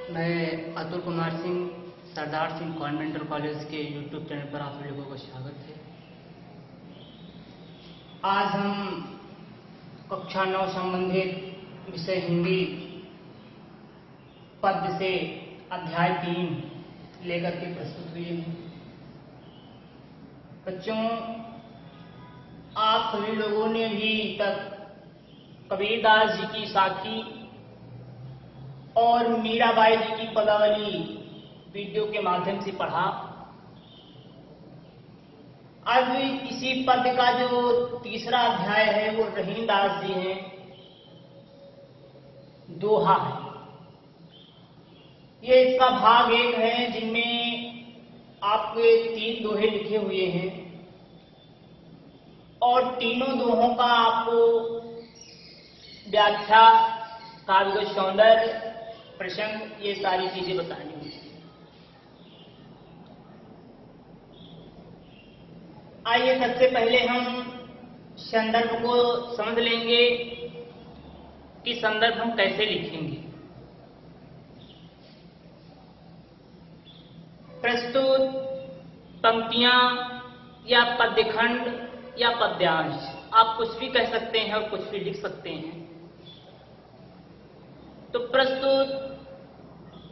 मैं Atul Kumar Singh Sardar Singh convent college के YouTube channel पर आप लोगों को स्वागत है। आज हम कक्षा 9 संबंधित विषय हिंदी पद्य से अध्याय 3 लेकर के प्रस्तुत हुए हैं। बच्चों, आप सभी लोगों ने भी तक कबीरदास जी की साखी और मीराबाई जी की पदावली वीडियो के माध्यम से पढ़ा। आज इसी पद्य का जो तीसरा अध्याय है वो रहीमदास जी हैं, दोहा है। ये इसका भाग 1 है, जिनमें आपके 3 दोहे लिखे हुए हैं और तीनों दोहों का आपको व्याख्या, काव्य सौंदर्य, प्रसंग, ये सारी चीजें बतानी होगी। आइए सबसे पहले हम संदर्भ को समझ लेंगे कि संदर्भ हम कैसे लिखेंगे। प्रस्तुत पंक्तियां या पद्यखंड या पद्यांश, आप कुछ भी कह सकते हैं और कुछ भी लिख सकते हैं। तो प्रस्तुत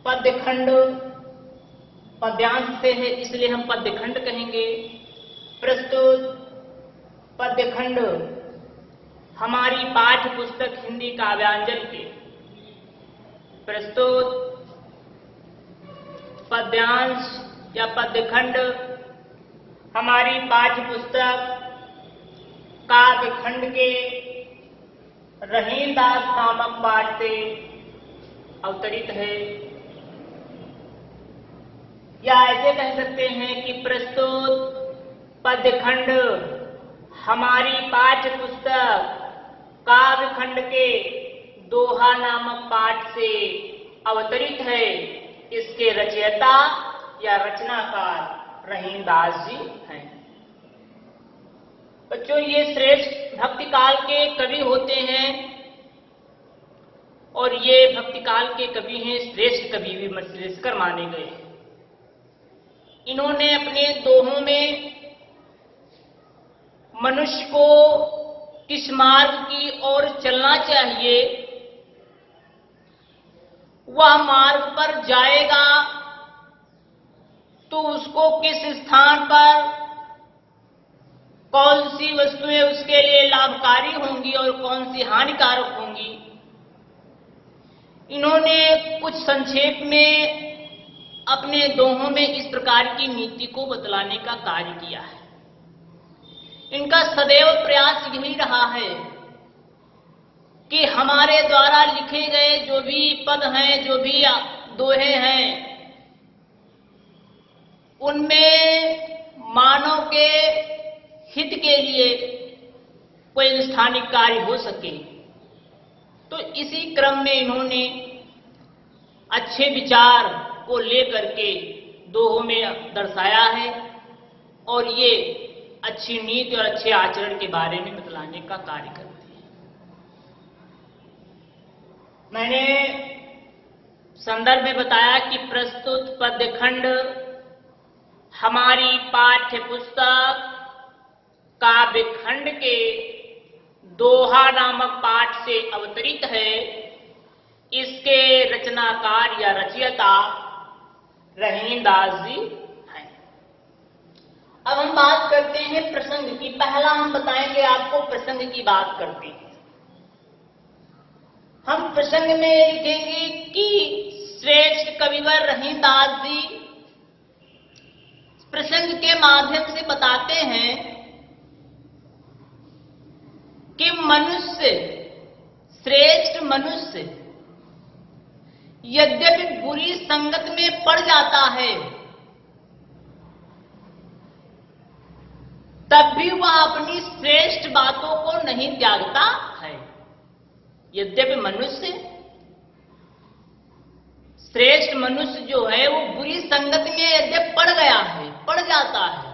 पद्यखंड पद्यांश से है, इसलिए हम पद्यखंड कहेंगे। प्रस्तुत पद्यखंड हमारी पाठ्य पुस्तक हिंदी काव्यांजलि के प्रस्तुत पद्यांश या पद्यखंड हमारी पाठ्य पुस्तक काव्यखंड के रहीमदास नामक पाठ से अवतरित है। या ऐसे कह सकते हैं कि प्रस्तुत पद्यखंड हमारी पाठ्य पुस्तक काव्यखंड के दोहा नामक पाठ से अवतरित है। इसके रचयिता या रचनाकार रहीमदास जी हैं। बच्चों, ये श्रेष्ठ भक्तिकाल के कवि होते हैं और ये भक्तिकाल के कवि हैं, श्रेष्ठ कवि भी श्रेष्ठकर माने गए हैं। इन्होंने अपने दोहों में मनुष्य को किस मार्ग की ओर चलना चाहिए, वह मार्ग पर जाएगा तो उसको किस स्थान पर कौन सी वस्तुएं उसके लिए लाभकारी होंगी और कौन सी हानिकारक होंगी, इन्होंने कुछ संक्षेप में अपने दोहों में इस प्रकार की नीति को बतलाने का कार्य किया है। इनका सदैव प्रयास यही रहा है कि हमारे द्वारा लिखे गए जो भी पद हैं, जो भी दोहे हैं, उनमें मानव के हित के लिए कोई स्थानिक कार्य हो सके। तो इसी क्रम में इन्होंने अच्छे विचार को लेकर के दोहों में दर्शाया है और ये अच्छी नीति और अच्छे आचरण के बारे में बतलाने का कार्य करते हैं। मैंने संदर्भ में बताया कि प्रस्तुत पद्यखंड हमारी पाठ्य पुस्तक काव्यखंड के दोहा नामक पाठ से अवतरित है। इसके रचनाकार या रचयिता रहीमदास जी हैं। अब हम बात करते हैं प्रसंग की। पहला हम बताएंगे आपको प्रसंग की बात करते हैं। हम प्रसंग में लिखेंगे कि श्रेष्ठ कविवर रहीमदास जी प्रसंग के माध्यम से बताते हैं कि मनुष्य, श्रेष्ठ मनुष्य यद्यपि बुरी संगत में पड़ जाता है, तब भी वह अपनी श्रेष्ठ बातों को नहीं त्यागता है। यद्यपि मनुष्य, श्रेष्ठ मनुष्य जो है वो बुरी संगत में यद्यपि पड़ गया है, पड़ जाता है,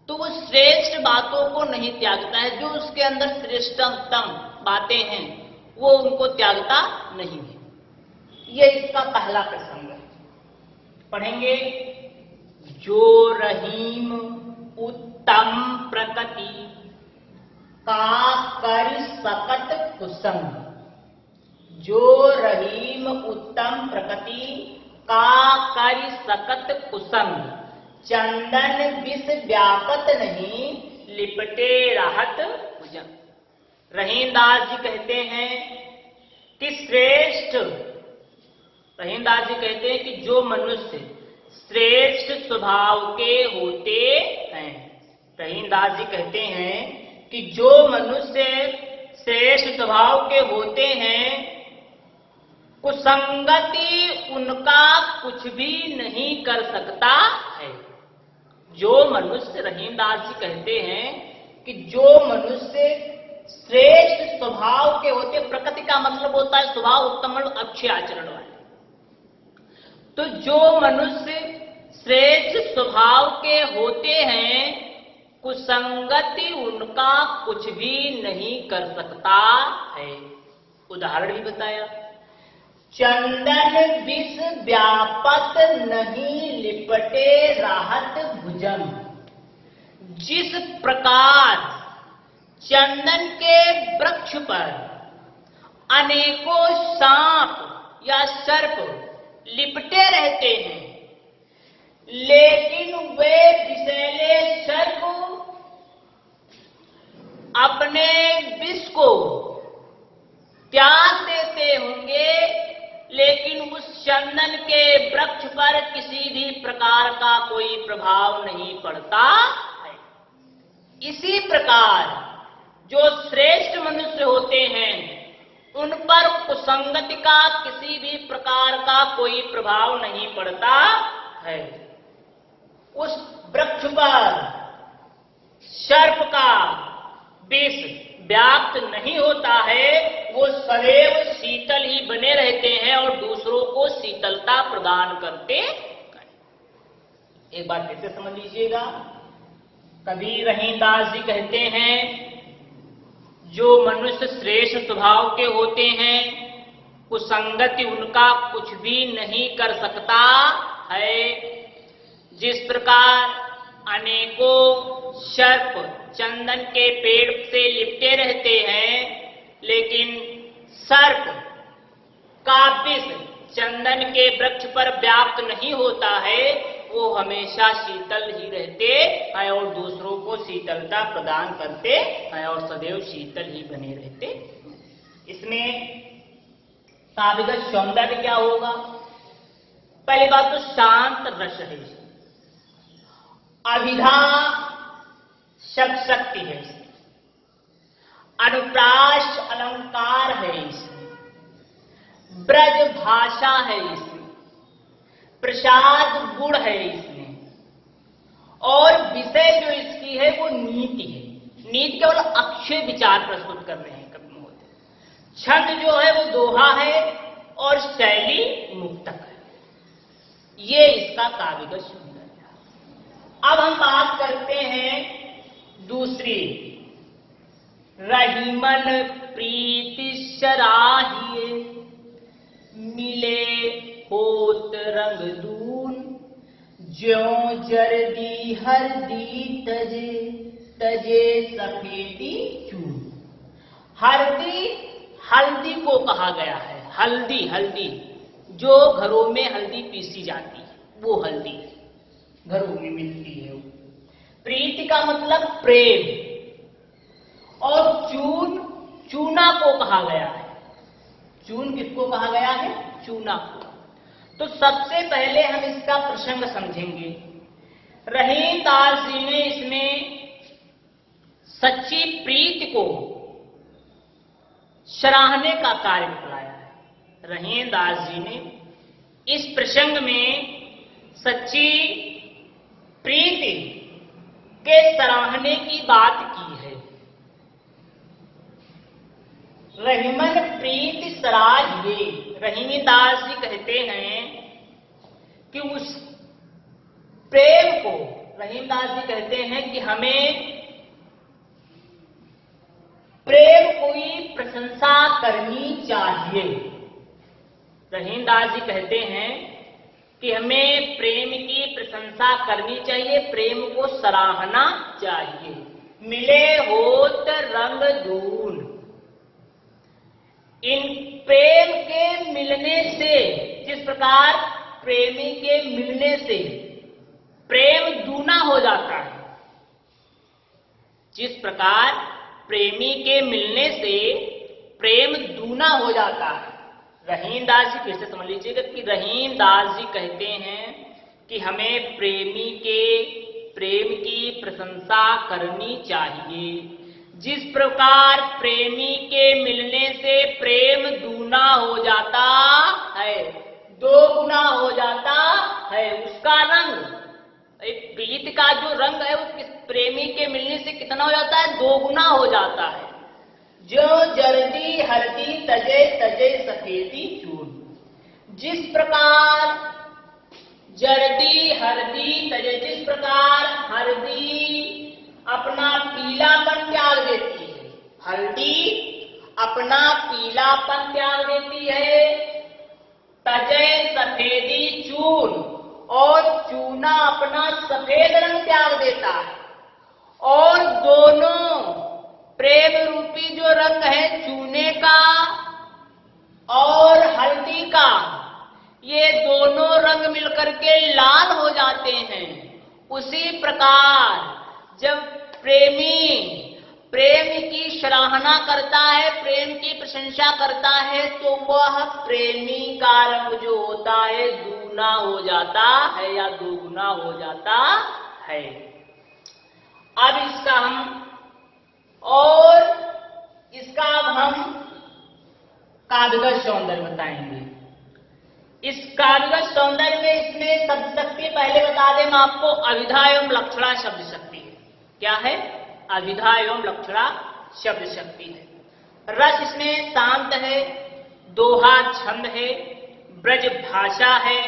तो वो श्रेष्ठ बातों को नहीं त्यागता है। जो उसके अंदर श्रेष्ठतम बातें हैं वो उनको त्यागता नहीं है। ये इसका पहला प्रसंग है। पढ़ेंगे। जो रहीम उत्तम प्रकृति का कर सकत कुसंग। जो रहीम उत्तम प्रकृति का कर सकत कुसंग। चंदन विष व्यापत नहीं लिपटे रहत भुजंग। रहीमदास जी कहते हैं कि श्रेष्ठ, रहीमदास जी कहते हैं कि जो मनुष्य श्रेष्ठ स्वभाव के होते हैं, रहीमदास जी कहते हैं कि जो मनुष्य श्रेष्ठ स्वभाव के होते हैं, कुसंगति उनका कुछ भी नहीं कर सकता है। जो मनुष्य, रहीमदास जी कहते हैं कि जो मनुष्य श्रेष्ठ स्वभाव के होते, प्रकृति का मतलब होता है स्वभाव उत्तम और अच्छे आचरण वाले, तो जो मनुष्य श्रेष्ठ स्वभाव के होते हैं, कुसंगति उनका कुछ भी नहीं कर सकता है। उदाहरण भी बताया। चंदन विष व्यापत नहीं लिपटे राहत भुजंग। जिस प्रकार चंदन के वृक्ष पर अनेकों सांप या सर्प लिपटे रहते हैं, लेकिन वे विषैले सर्प अपने विष को त्याग देते होंगे, लेकिन उस चंदन के वृक्ष पर किसी भी प्रकार का कोई प्रभाव नहीं पड़ता है। इसी प्रकार जो श्रेष्ठ मनुष्य होते हैं, उन पर कुसंगति का किसी भी प्रकार का कोई प्रभाव नहीं पड़ता है। उस वृक्ष पर सर्प का विष व्याप्त नहीं होता है, वो सदैव शीतल ही बने रहते हैं और दूसरों को शीतलता प्रदान करते हैं। एक बात फिर से समझ लीजिएगा। कबीर रहीमदास जी कहते हैं जो मनुष्य श्रेष्ठ स्वभाव के होते हैं, कुसंगति उनका कुछ भी नहीं कर सकता है। जिस प्रकार अनेकों सर्प चंदन के पेड़ से लिपटे रहते हैं, लेकिन सर्प का विष चंदन के वृक्ष पर व्याप्त नहीं होता है, वो हमेशा शीतल ही रहते हैं और दूसरों को शीतलता प्रदान करते हैं और सदैव शीतल ही बने रहते। इसमें काव्यगत सौंदर्य क्या होगा? पहली बात तो शांत रस है, अभिधा शक्ति है, अनुप्रास अलंकार है, इसमें ब्रज भाषा है, इसमें प्रसाद गुण है इसमें, और विषय जो इसकी है वो नीति है। नीति केवल अक्षय विचार प्रस्तुत कर रहे हैं कवि महोदय। छंद जो है वो दोहा है और शैली मुक्तक है। ये इसका काव्यगत सौंदर्य है। अब हम बात करते हैं दूसरी, रहीमन प्रीति सराहिए मिले होत रंग दून, ज्यों जर्दी हरदी तजे तजे सफेदी चून। हरदी हल्दी को कहा गया है। हल्दी, हल्दी जो घरों में हल्दी पीसी जाती है, वो हल्दी घरों में मिलती है। प्रीति का मतलब प्रेम, और चून चूना को कहा गया है। चून किसको कहा गया है? चूना को। तो सबसे पहले हम इसका प्रसंग समझेंगे। रहीमदास जी ने इसमें सच्ची प्रीति को सराहने का कार्य बताया है। रहीमदास जी ने इस प्रसंग में सच्ची प्रीति के सराहने की बात की है। रहीमन प्रीति सराहिए, रहीमदास जी कहते हैं कि उस प्रेम को, रहीमदास जी कहते हैं कि हमें प्रेम की प्रशंसा करनी चाहिए। रहीमदास जी कहते हैं कि हमें प्रेम की प्रशंसा करनी चाहिए, प्रेम को सराहना चाहिए। मिले होत रंग धूल, इन प्रेम के मिलने से, जिस प्रकार प्रेमी के मिलने से प्रेम दूना हो जाता है, जिस प्रकार प्रेमी के मिलने से प्रेम दूना हो जाता है। रहीम दास जी फिर से समझ लीजिएगा कि रहीम दास जी कहते हैं कि हमें प्रेमी के प्रेम की प्रशंसा करनी चाहिए। जिस प्रकार प्रेमी के मिलने से प्रेम दूना हो जाता है, दो गुना हो जाता है, उसका रंग, एक प्रीत का जो रंग है वो प्रेमी के मिलने से कितना हो जाता है, दो गुना हो जाता है। जो जर्दी हरदी तजे तजे सफेदी चून, जिस प्रकार जर्दी हरदी तजे, जिस प्रकार हरदी अपना पीलापन त्याग देती है, हल्दी अपना पीलापन त्याग देती है, तजे सफेदी चून, और चूना अपना सफेद रंग त्याग देता है, और दोनों प्रेम रूपी जो रंग है चूने का और हल्दी का, ये दोनों रंग मिलकर के लाल हो जाते हैं। उसी प्रकार जब प्रेमी प्रेम की सराहना करता है, प्रेम की प्रशंसा करता है, तो वह प्रेमी का रंग जो होता है दूना हो जाता है या दोगुना हो जाता है। अब इसका हम काव्यगत सौंदर्य बताएंगे। इस काव्यगत सौंदर्य में इसमें शब्द शक्ति पहले बता दें हम आपको, अभिधा एवं लक्षणा शब्द शक्ति है। क्या है? अभिधा एवं लक्षणा शब्द शक्ति है। रस इसमें शांत है, दोहा छंद है, ब्रज भाषा है,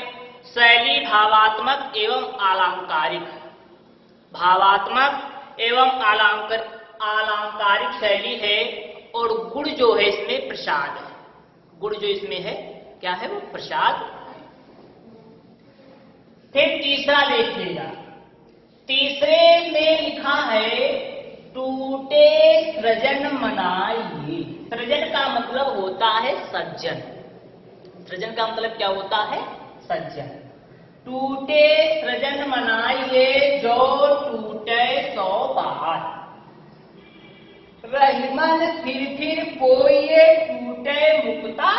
शैली भावात्मक एवं अलंकारिक है। भावात्मक एवं अलंकारिक शैली है, और गुण जो है इसमें प्रसाद है। गुण जो इसमें है क्या है? वो प्रसाद है। फिर तीसरा देखिएगा, तीसरे में लिखा है टूटे सृजन मनाइए। सृजन का मतलब होता है सज्जन। सृजन का मतलब क्या होता है? सज्जन। टूटे सृजन मनाइए, जो टूटे सौ बार, रहीमन फिर पोइए टूटे मुक्ता।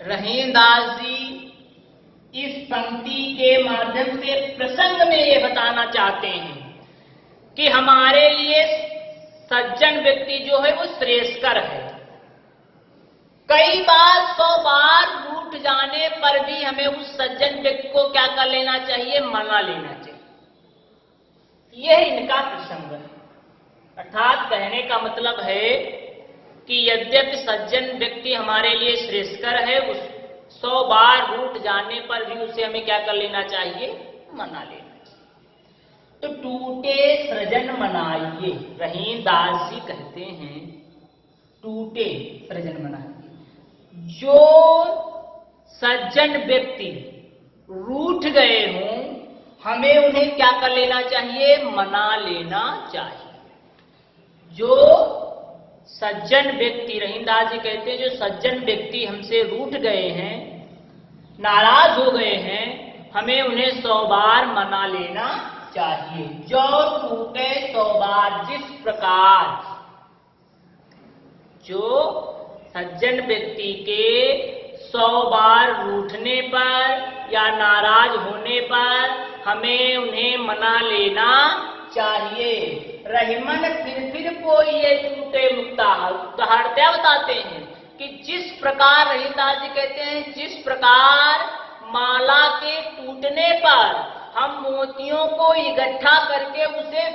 रहीम दास जी इस पंक्ति के माध्यम से प्रसंग में ये बताना चाहते हैं कि हमारे लिए सज्जन व्यक्ति जो है वो श्रेष्ठकर है। कई बार 100 बार रूठ जाने पर भी हमें उस सज्जन व्यक्ति को क्या कर लेना चाहिए? मना लेना चाहिए। यह इनका प्रसंग है। अर्थात कहने का मतलब है कि यद्यपि सज्जन व्यक्ति हमारे लिए श्रेष्ठकर है, उस 100 बार रूठ जाने पर भी उसे हमें क्या कर लेना चाहिए? मना लेना चाहिए। तो टूटे सृजन मनाइए, रहीम दास जी कहते हैं टूटे सृजन मनाइए। जो सज्जन व्यक्ति रूठ गए हों, हमें उन्हें क्या कर लेना चाहिए? मना लेना चाहिए। जो सज्जन व्यक्ति, रहीम दास जी कहते हैं, जो सज्जन व्यक्ति हमसे रूठ गए हैं, नाराज हो गए हैं, हमें उन्हें 100 बार मना लेना चाहिए। जो टूटे 100 बार, जिस प्रकार जो सज्जन व्यक्ति के 100 बार रूठने पर या नाराज होने पर हमें उन्हें मना लेना चाहिए। रहीमन फिर पोइए टूटे मुक्ता। उदाहरण क्या बताते हैं कि जिस प्रकार, रहीम दास जी कहते हैं, जिस प्रकार माला के टूटने पर हम मोतियों को इकट्ठा करके उसे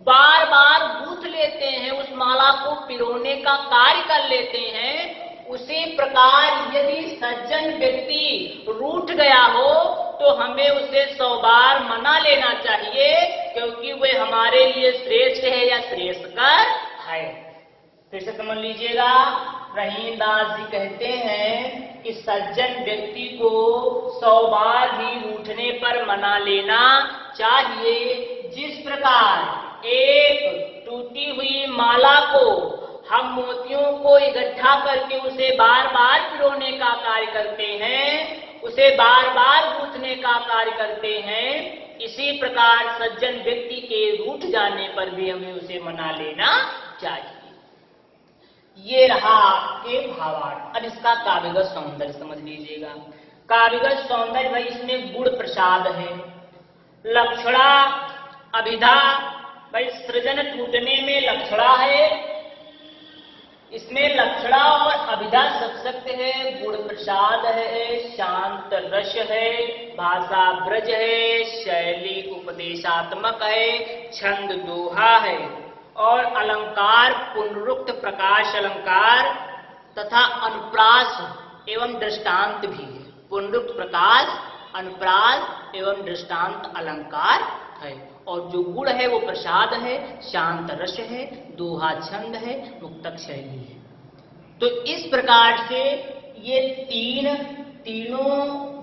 बार बार गूंथ लेते हैं, उस माला को पिरोने का कार्य कर लेते हैं, उसी प्रकार यदि सज्जन व्यक्ति रूठ गया हो तो हमें उसे 100 बार मना लेना चाहिए, क्योंकि वे हमारे लिए श्रेष्ठ है या श्रेष्ठकर है। फिर से समझ लीजिएगा, रहीम दास जी कहते हैं कि सज्जन व्यक्ति को 100 बार भी रूठने पर मना लेना चाहिए। जिस प्रकार एक टूटी हुई माला को हम मोतियों को इकट्ठा करके उसे बार बार पिरोने का कार्य करते हैं, उसे बार बार गूंथने का कार्य करते हैं, इसी प्रकार सज्जन व्यक्ति के रूठ जाने पर भी हमें उसे मना लेना चाहिए। ये रहा आपके भावार्थ। अब इसका काव्यगत सौंदर्य समझ लीजिएगा। काव्यगत सौंदर्य भाई इसमें गुण प्रसाद है, लक्षणा, अभिधा। भाई सृजन टूटने में लक्षणा है, इसमें लक्षणा और अभिधा सशक्त है, गुण प्रसाद है, शांत रस है, भाषा ब्रज है, शैली उपदेशात्मक है, छंद दोहा है और अलंकार पुनरुक्त प्रकाश अलंकार तथा अनुप्रास एवं दृष्टांत भी है। पुनरुक्त प्रकाश, अनुप्रास एवं दृष्टांत अलंकार है। और जो गुण है वो प्रसाद है, शांत रस है, दोहा छंद है, मुक्तक शैली है। तो इस प्रकार से ये तीनों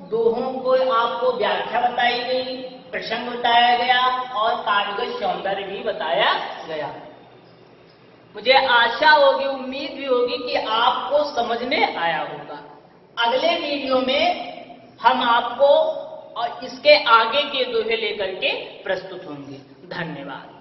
दोहों को आपको व्याख्या बताई गई, प्रसंग बताया गया और काव्यगत सौंदर्य भी बताया गया। मुझे आशा होगी, उम्मीद भी होगी कि आपको समझ में आया होगा। अगले वीडियो में हम आपको और इसके आगे के दोहे लेकर के प्रस्तुत होंगे। धन्यवाद।